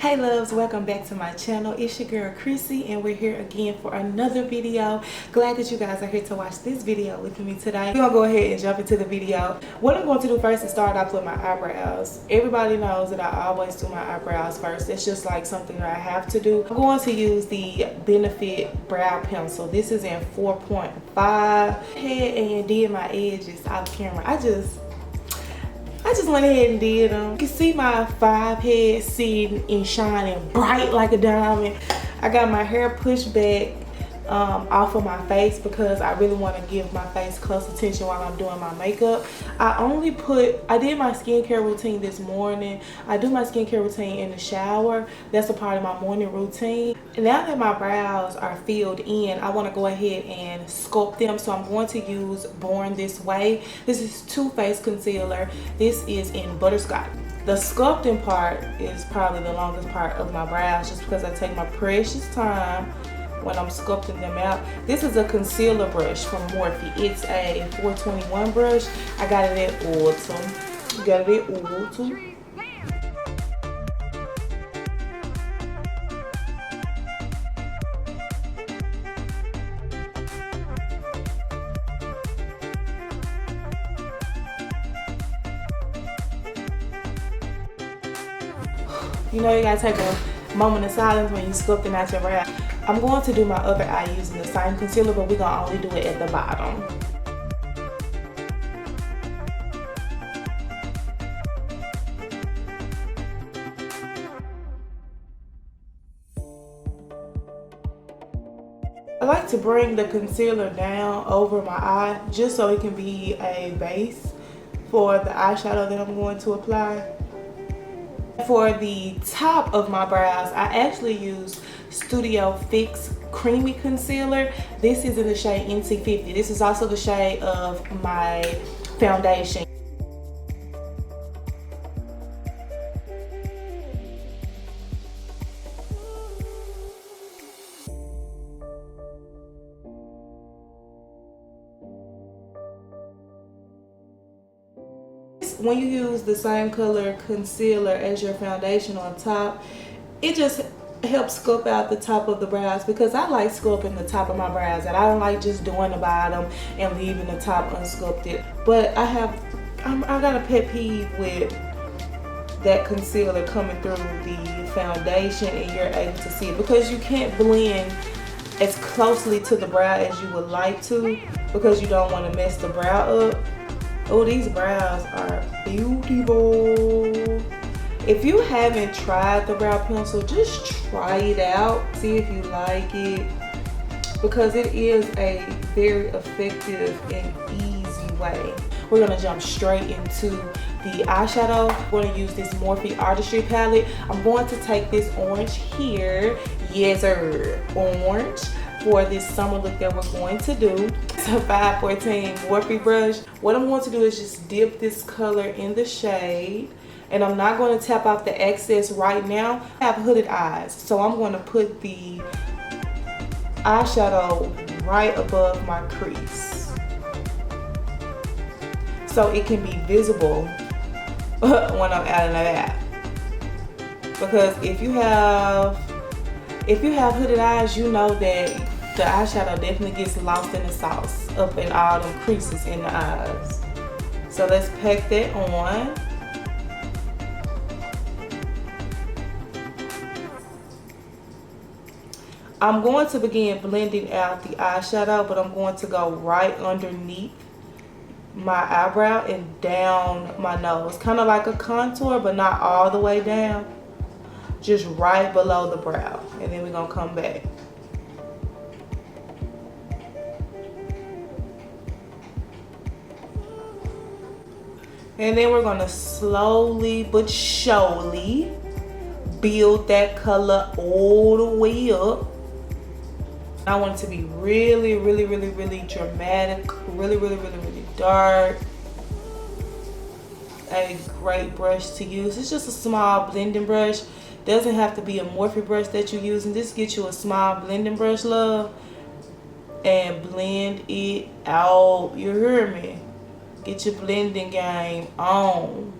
Hey loves, welcome back to my channel. It's your girl Chrissy and we're here again for another video. Glad that you guys are here to watch this video with me today. We're gonna go ahead and jump into the video. What I'm going to do first is start off with my eyebrows. Everybody knows that I always do my eyebrows first. It's just like something that I have to do. I'm going to use the Benefit brow pencil. This is in 4.5. Head and did my edges off camera. I just went ahead and did them. You can see my 5 head sitting and shining bright like a diamond. I got my hair pushed back off of my face because I really want to give my face close attention while I'm doing my makeup. I did my skincare routine this morning. I do my skincare routine in the shower. That's a part of my morning routine. And now that my brows are filled in, I want to go ahead and sculpt them. So I'm going to use Born This Way. This is Too Faced concealer. This is in Butterscotch. The sculpting part is probably the longest part of my brows just because I take my precious time when I'm sculpting them out. This is a concealer brush from Morphe. It's a 421 brush. I got it at Ulta. Got it at Ulta. You know you gotta take a moment of silence when you're sculpting out your brow. I'm going to do my other eye using the same concealer, but we're gonna only do it at the bottom. I like to bring the concealer down over my eye just so it can be a base for the eyeshadow that I'm going to apply. For the top of my brows, I actually use Studio Fix Creamy Concealer. This is in the shade NC50. This is also the shade of my foundation. When you use the same color concealer as your foundation on top, it just helps sculpt out the top of the brows because I like sculpting the top of my brows and I don't like just doing the bottom and leaving the top unsculpted. But I got a pet peeve with that concealer coming through the foundation and you're able to see it because you can't blend as closely to the brow as you would like to because you don't want to mess the brow up. Oh, these brows are beautiful. If you haven't tried the brow pencil, just try it out. See if you like it. Because it is a very effective and easy way. We're going to jump straight into the eyeshadow. We're going to use this Morphe Artistry palette. I'm going to take this orange here. Yes, sir. Orange. For this summer look that we're going to do. It's a 514 Morphe brush. What I'm going to do is just dip this color in the shade. And I'm not going to tap off the excess right now. I have hooded eyes. So I'm going to put the eyeshadow right above my crease. So it can be visible when I'm out and about. Because if you have hooded eyes, you know that the eyeshadow definitely gets lost in the sauce up in all them creases in the eyes. So let's pack that on. I'm going to begin blending out the eyeshadow, but I'm going to go right underneath my eyebrow and down my nose. Kind of like a contour, but not all the way down. Just right below the brow. And then we're going to come back. And then we're going to slowly but surely build that color all the way up. I want it to be really, really, really, really dramatic, really, really, really, really dark. A great brush to use. It's just a small blending brush. Doesn't have to be a Morphe brush that you're using. Just get you a small blending brush, love, and blend it out. You hear me? Get your blending game on.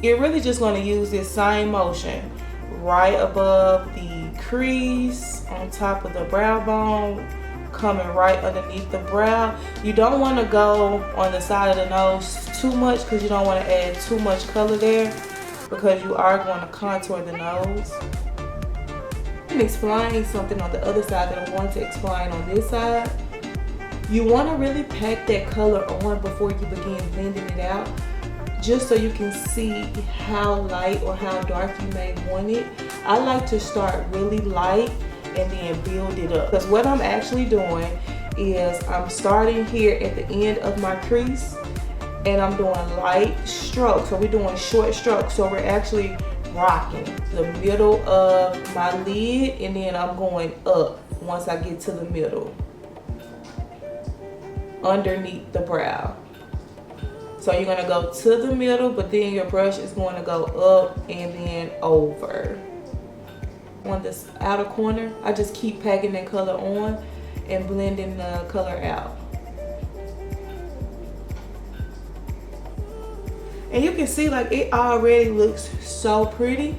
You're really just going to use this same motion right above the crease, on top of the brow bone, coming right underneath the brow. You don't want to go on the side of the nose too much because you don't want to add too much color there, because you are going to contour the nose. I'm explaining something on the other side that I'm going to explain on this side. You want to really pack that color on before you begin blending it out, just so you can see how light or how dark you may want it. I like to start really light and then build it up, because what I'm actually doing is I'm starting here at the end of my crease and I'm doing light strokes. So we're doing short strokes, so we're actually rocking the middle of my lid, and then I'm going up once I get to the middle, underneath the brow. So you're gonna go to the middle, but then your brush is going to go up and then over. On this outer corner, I just keep packing that color on and blending the color out. And you can see like it already looks so pretty.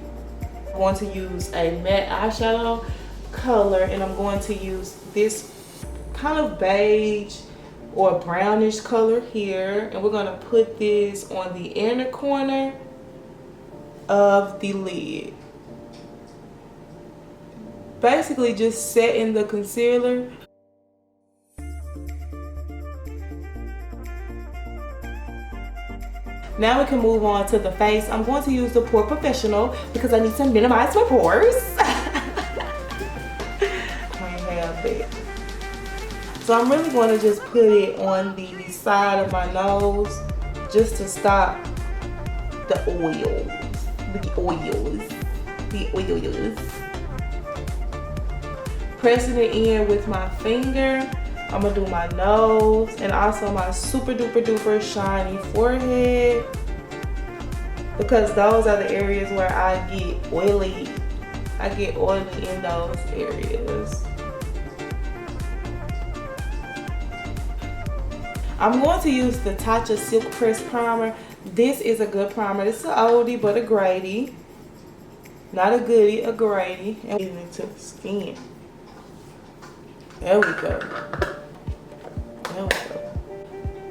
I'm going to use a matte eyeshadow color, and I'm going to use this kind of beige or brownish color here, and we're going to put this on the inner corner of the lid. Basically just setting the concealer. Now we can move on to the face. I'm going to use the Pore Professional because I need to minimize my pores. I have that. So I'm really going to just put it on the side of my nose just to stop the oils. Pressing it in with my finger. I'm gonna do my nose and also my super duper duper shiny forehead, because those are the areas where I get oily. I get oily in those areas. I'm going to use the Tatcha Silk Press Primer. This is a good primer. It's an oldie but a greatie. Not a goodie, a greatie. And get into the skin. There we go. There we go.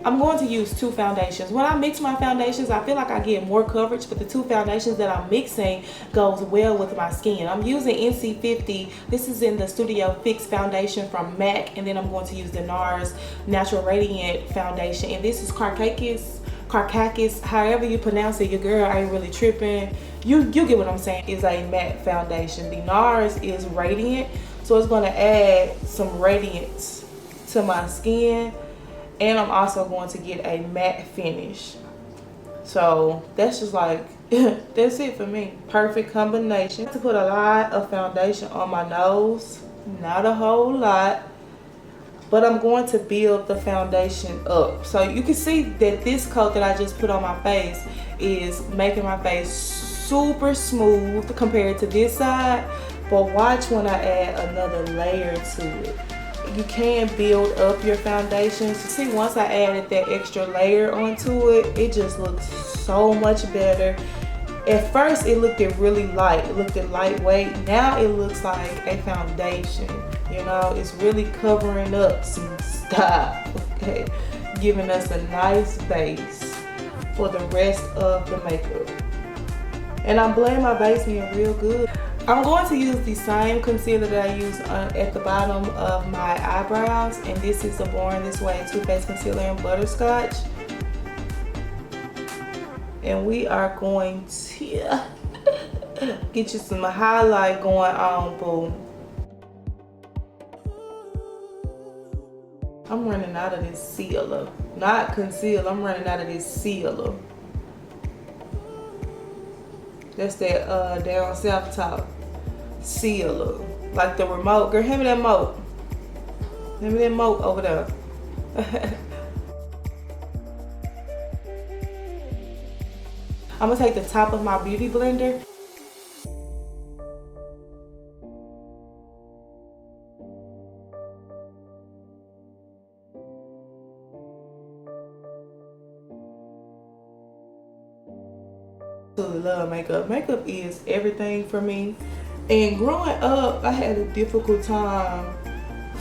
I'm going to use two foundations. When I mix my foundations, I feel like I get more coverage, but the two foundations that I'm mixing goes well with my skin. I'm using NC50. This is in the Studio Fix foundation from MAC, and then I'm going to use the NARS Natural Radiant foundation, and this is Carcakis, however you pronounce it. Your girl ain't really tripping. You get what I'm saying. It's a matte foundation. The NARS is radiant, so it's going to add some radiance to my skin, and I'm also going to get a matte finish. So that's just like that's it for me. Perfect combination. To put a lot of foundation on my nose, not a whole lot, but I'm going to build the foundation up. So you can see that this coat that I just put on my face is making my face super smooth compared to this side. But watch when I add another layer to it. You can build up your foundations. See, once I added that extra layer onto it, it just looks so much better. At first it looked really light, it looked lightweight. Now it looks like a foundation. You know, it's really covering up some stuff, okay? Giving us a nice base for the rest of the makeup. And I'm blending my base in real good. I'm going to use the same concealer that I use at the bottom of my eyebrows, and this is the Born This Way Too Faced Concealer in Butterscotch. And we are going to get you some highlight going on, boo. I'm running out of this sealer. Not concealer, I'm running out of this sealer. That's that down south top sealer. Like the remote. Girl, hand me that remote. Hand me that remote over there. I'm gonna take the top of my beauty blender. absolutely love makeup. Makeup is everything for me. And growing up, I had a difficult time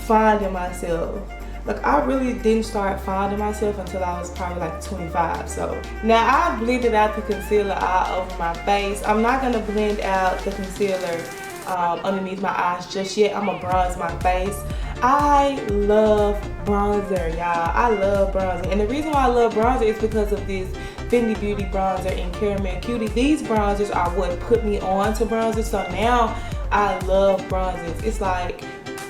finding myself. Like, I really didn't start finding myself until I was probably like 25. So now I blended out the concealer all over my face. I'm not gonna blend out the concealer underneath my eyes just yet. I'm gonna bronze my face. I love bronzer, y'all. I love bronzer. And the reason why I love bronzer is because of this Fenty Beauty bronzer in Caramel Cutie. These bronzers are what put me on to bronzers. So now I love bronzers. It's like,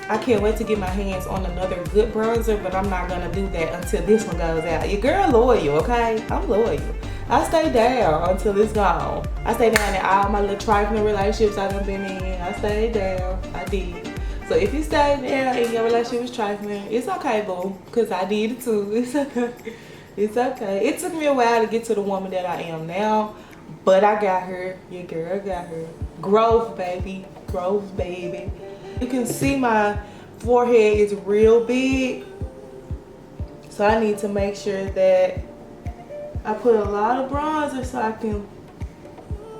I can't wait to get my hands on another good bronzer, but I'm not gonna do that until this one goes out. Your girl loyal, okay? I'm loyal. I stay down until it's gone. I stay down in all my little trifling relationships I've been in. I stayed down. I did. So if you stay down and your relationship was trifling, it's okay, boo. Because I did it too. It's okay. It's okay. It took me a while to get to the woman that I am now, but I got her. Your girl got her. Growth, baby. Growth, baby. You can see my forehead is real big, so I need to make sure that I put a lot of bronzer so I can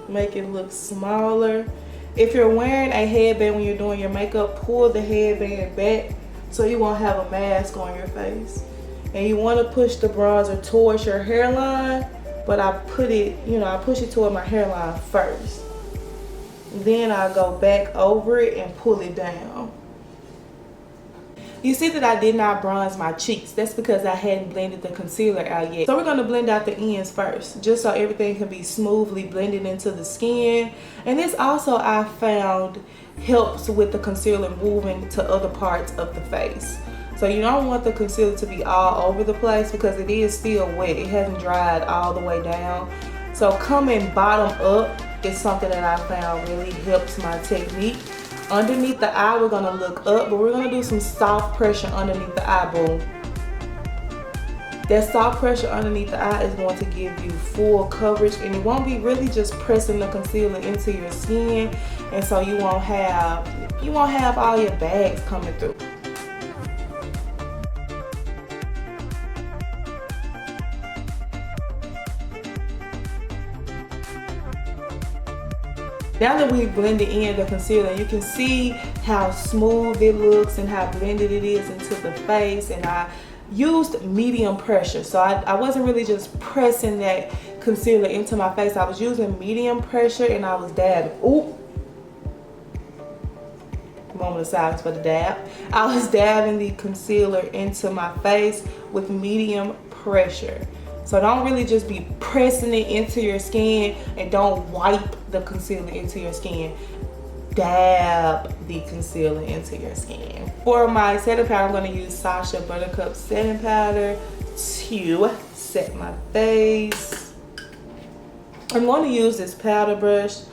make it look smaller. If you're wearing a headband when you're doing your makeup, pull the headband back so you won't have a mask on your face. And you want to push the bronzer towards your hairline, but I put it, I push it toward my hairline first. Then I go back over it and pull it down. You see that I did not bronze my cheeks. That's because I hadn't blended the concealer out yet. So we're going to blend out the ends first, just so everything can be smoothly blended into the skin. And this also, I found, helps with the concealer moving to other parts of the face. So you don't want the concealer to be all over the place because it is still wet. It hasn't dried all the way down. So coming bottom up is something that I found really helps my technique. Underneath the eye, we're gonna look up, but we're gonna do some soft pressure underneath the eye, boom. That soft pressure underneath the eye is going to give you full coverage, and it won't be really just pressing the concealer into your skin, and so you won't have all your bags coming through. Now that we've blended in the concealer, you can see how smooth it looks and how blended it is into the face. And I used medium pressure. So I wasn't really just pressing that concealer into my face. I was using medium pressure and I was dabbing. Ooh. Moment of silence for the dab. I was dabbing the concealer into my face with medium pressure. So don't really just be pressing it into your skin, and don't wipe the concealer into your skin. Dab the concealer into your skin. For my setting powder, I'm going to use Sacha Buttercup setting powder to set my face. I'm going to use this powder brush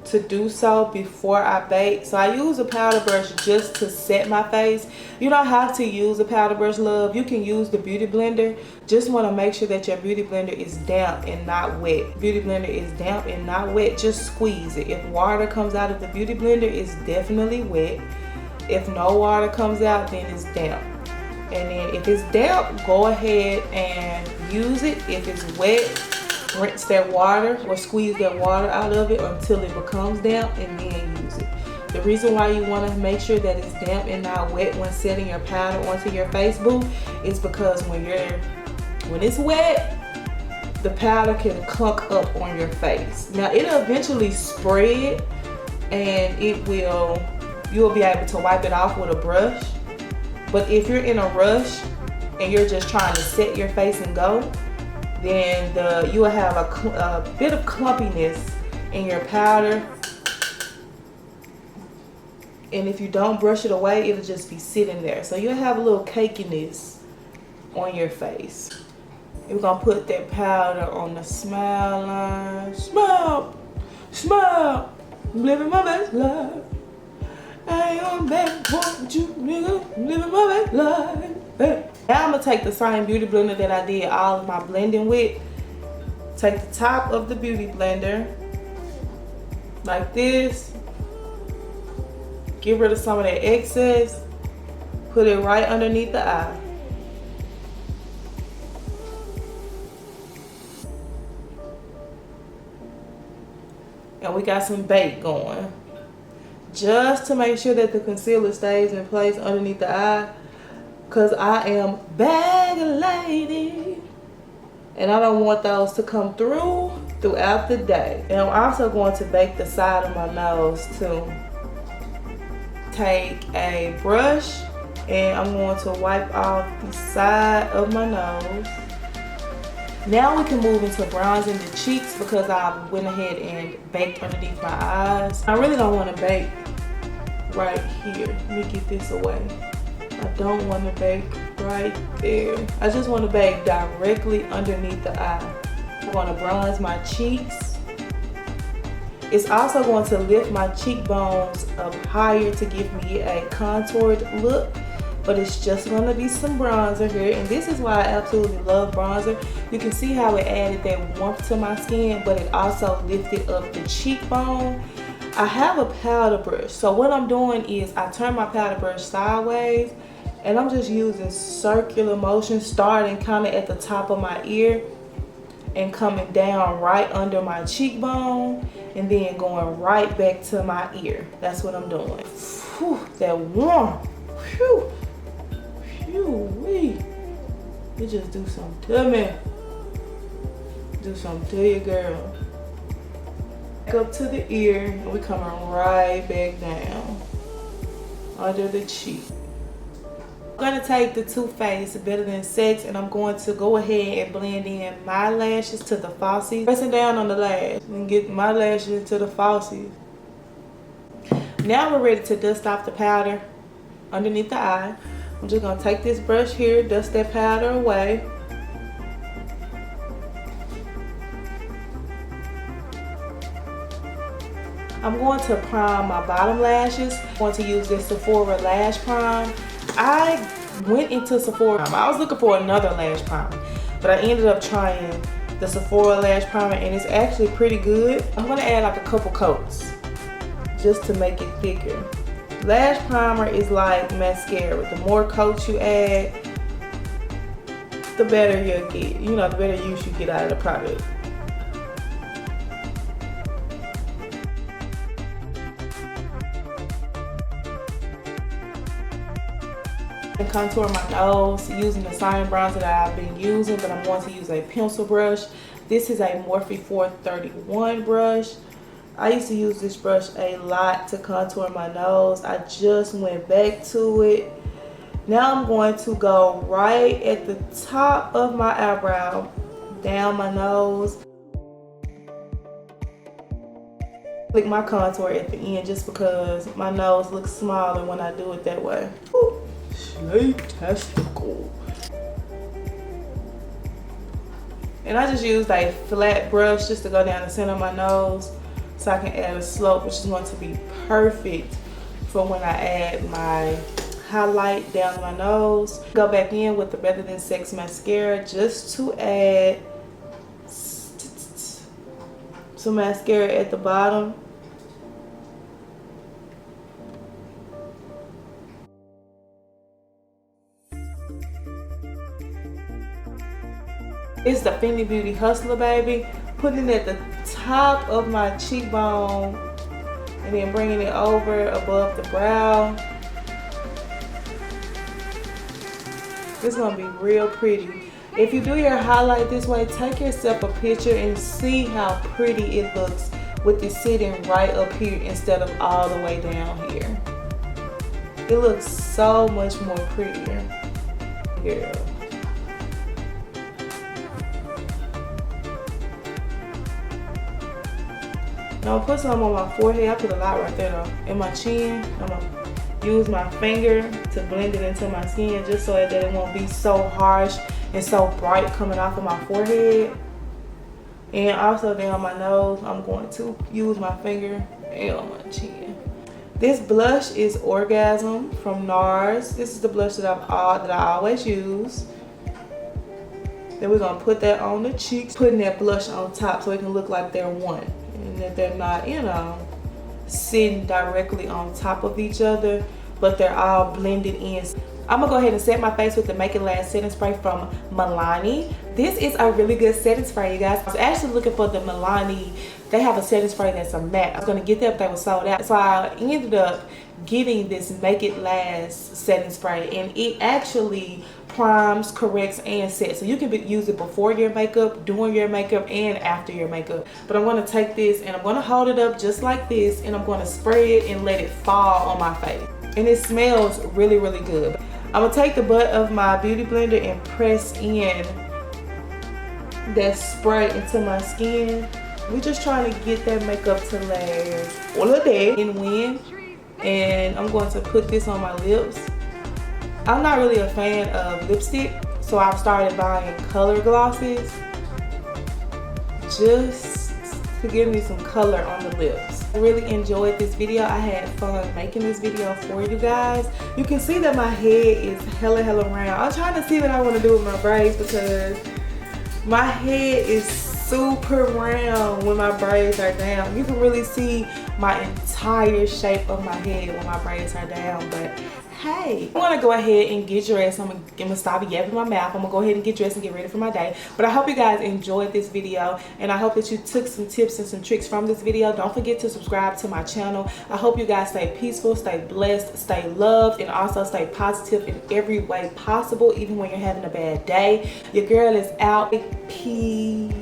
to do so before I bake. So I use a powder brush just to set my face. You don't have to use a powder brush, love. You can use the beauty blender. Just want to make sure that your beauty blender is damp and not wet. Beauty blender is damp and not wet. Just squeeze it. If water comes out of the beauty blender, it's definitely wet. If no water comes out, then it's damp. And then if it's damp, go ahead and use it. If it's wet, rinse that water or squeeze that water out of it until it becomes damp, and then use it. The reason why you want to make sure that it's damp and not wet when setting your powder onto your face, boo, is because when it's wet, the powder can clunk up on your face. Now it'll eventually spread, and you'll be able to wipe it off with a brush. But if you're in a rush and you're just trying to set your face and go, then you will have a bit of clumpiness in your powder, and if you don't brush it away, it'll just be sitting there. So you'll have a little cakiness on your face. We're gonna put that powder on the smile line. Smile, smile, I'm living my best life. I ain't on bad boy with you, nigga. I'm living my best life. Hey. Now I'm gonna take the same beauty blender that I did all of my blending with. Take the top of the beauty blender like this. Get rid of some of that excess. Put it right underneath the eye. And we got some bake going. Just to make sure that the concealer stays in place underneath the eye. Because I am bag lady. And I don't want those to come throughout the day. And I'm also going to bake the side of my nose too. Take a brush and I'm going to wipe off the side of my nose. Now we can move into bronzing the cheeks because I went ahead and baked underneath my eyes. I really don't want to bake right here. Let me get this away. I don't want to bake right there. I just want to bake directly underneath the eye. I'm going to bronze my cheeks. It's also going to lift my cheekbones up higher to give me a contoured look. But it's just going to be some bronzer here. And this is why I absolutely love bronzer. You can see how it added that warmth to my skin, but it also lifted up the cheekbone. I have a powder brush. So what I'm doing is I turn my powder brush sideways. And I'm just using circular motion, starting kind of at the top of my ear and coming down right under my cheekbone and then going right back to my ear. That's what I'm doing. Whew, that warm. Whew. Whew-wee. It just do something to me. Do something to you, girl. Back up to the ear and we coming right back down under the cheek. I'm going to take the Too Faced Better Than Sex and I'm going to go ahead and blend in my lashes to the falsies. Pressing down on the lash and get my lashes to the falsies. Now we're ready to dust off the powder underneath the eye. I'm just going to take this brush here, dust that powder away. I'm going to prime my bottom lashes. I'm going to use this Sephora Lash Prime. I went into Sephora. I was looking for another lash primer, but I ended up trying the Sephora Lash Primer and it's actually pretty good. I'm going to add like a couple coats just to make it thicker. Lash primer is like mascara. The more coats you add, the better you'll get. You know, the better use you get out of the product. And contour my nose using the same bronzer that I've been using, but I'm going to use a pencil brush. This is a Morphe 431 brush. I used to use this brush a lot to contour my nose. I just went back to it. Now I'm going to go right at the top of my eyebrow, down my nose. Click my contour at the end just because my nose looks smaller when I do it that way. Ooh. Slaytastical. And I just used a flat brush just to go down the center of my nose so I can add a slope, which is going to be perfect for when I add my highlight down my nose. Go back in with the Better Than Sex mascara just to add some mascara at the bottom. It's the Fenty Beauty Hustler, baby. Putting it at the top of my cheekbone and then bringing it over above the brow. It's gonna be real pretty. If you do your highlight this way, take yourself a picture and see how pretty it looks with it sitting right up here instead of all the way down here. It looks so much more prettier. Girl. Now I'll put some on my forehead. I put a lot right there though. In my chin, I'm gonna use my finger to blend it into my skin just so that it won't be so harsh and so bright coming off of my forehead. And also down my nose, I'm going to use my finger and on my chin. This blush is Orgasm from NARS. This is the blush that I always use. Then we're gonna put that on the cheeks, putting that blush on top so it can look like they're one. And that they're not, you know, sitting directly on top of each other, but they're all blended in. I'm gonna go ahead and set my face with the Make It Last setting spray from Milani. This is a really good setting spray, you guys. I was actually looking for the Milani they have a setting spray that's a matte. I was gonna get that, but they were sold out. So I ended up getting this Make It Last setting spray, and it actually primes, corrects, and sets. So you can use it before your makeup, during your makeup, and after your makeup. But I'm going to take this and I'm going to hold it up just like this, and I'm going to spray it and let it fall on my face. And it smells really, really good. I'm going to take the butt of my beauty blender and press in that spray into my skin. We're just trying to get that makeup to last all of day and win. And I'm going to put this on my lips. I'm not really a fan of lipstick, so I've started buying color glosses just to give me some color on the lips. I really enjoyed this video. I had fun making this video for you guys. You can see that my head is hella round. I'm trying to see what I want to do with my braids because my head is super round when my braids are down. You can really see my entire shape of my head when my braids are down. But hey, I'm gonna go ahead and get dressed. I'm gonna stop yapping my mouth. I'm gonna go ahead and get dressed and get ready for my day. But I hope you guys enjoyed this video, and I hope that you took some tips and some tricks from this video. Don't forget to subscribe to my channel. I hope you guys stay peaceful, stay blessed, stay loved, and also stay positive in every way possible, even when you're having a bad day. Your girl is out. Peace.